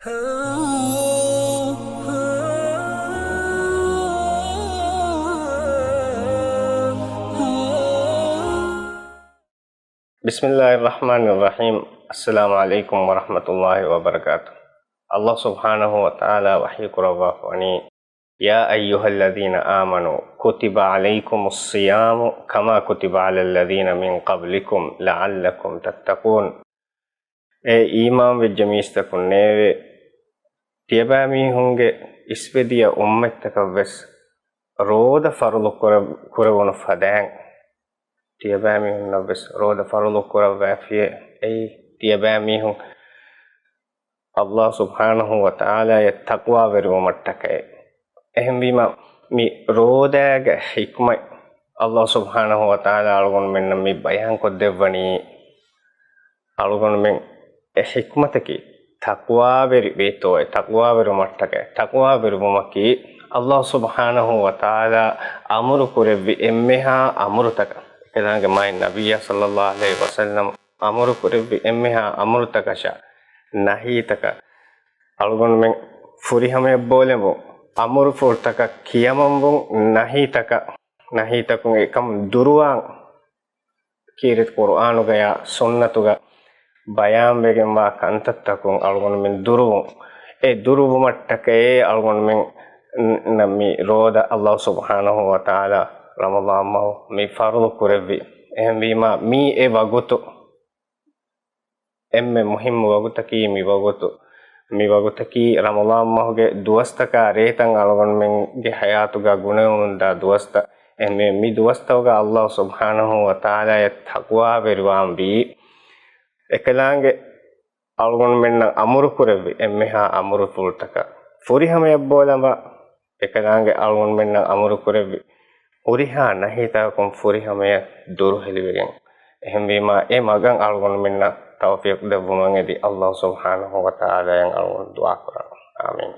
بسم الله الرحمن الرحيم. السلام عليكم ورحمة الله وبركاته. الله سبحانه وتعالى وحي قرباني يا أيها الذين آمنوا كتب عليكم الصيام كما كتب على الذين من قبلكم لعلكم تتقون. إيمان بالجميستكم نيوي تيبامي هونغي إسبديا أمتك بس رود فرض كرون فدان تيبامي هون بس رود فرض كرون في أي تيبامي هون الله سبحانه وتعالى يتقوى برمتك එහෙම වීම මේ රෝදාග හික්මයි අල්ලාහ් සුබ්හානහු වතාලා අලගොන් මෙන්න මේ බයන් කොද්දෙවණි අලගොන් මෙන් හික්මතකි තක්වා වෙරි වේතෝ තක්වා වෙරු මට්ටක තක්වා වෙරු මොමකි අල්ලාහ් සුබ්හානහු වතාලා අමරු කුරෙවි එම්මෙහා අමරුතක එදාගේ මයි නබිය සල්ලල්ලාහු අලයිහි වසල්ලම් අමරු කුරෙවි එම්මෙහා අමරුතකෂ නහීතක අලගොන් මෙන් ෆුරිහමෙ බෝලෙමු අමුරු ෆෝර්තක කියමම්බුන් නහීතකුන් එකම් දුරුවාන් කීරිත් කුර්ආනුගය සුන්නතුග බයාම් වෙගෙන් වා කන්තත්තකුන් අල්ගොන මෙන් දුරුවුන් ඒ දුරුව මට්ටකේ අල්ගොන මෙන් නමි රෝද අල්ලාහ් සුබ්හානහු වතාලා රමදාන් මව මේ ෆර්දු කුරෙවි එහෙම වීම මී ඒ වගුතු එම්මෙ මුහිම් වගුතකී මි වගුතු මේ වගතකී රමදාන් මහගේ දුවස්තක රේතන් අලගොන් මෙන්ගේ හයාතුග ගුණවුන්දා දුවස්ත එමෙ මි දුවස්තවග අල්ලාහ් සුබ්හානහු වතාලා තක්වා වෙරුවාම් බී එකලාංගේ අලගොන් මෙන්න අමුරු කුරෙවි එම්මෙහා අමුරු පුල්තක ෆුරිහම යබ්බෝලම එකලාංගේ අලගොන් මෙන්න අමුරු කුරෙවි උරිහා නහිතකුම් ෆුරිහමය දුරු හෙලිවෙගෙන් එහෙම වීම ඒ මගන් අලගොන් මෙන්න taufiq dabumang edi Allah subhanahu wa ta'ala yang Allah doa Quran. Amin.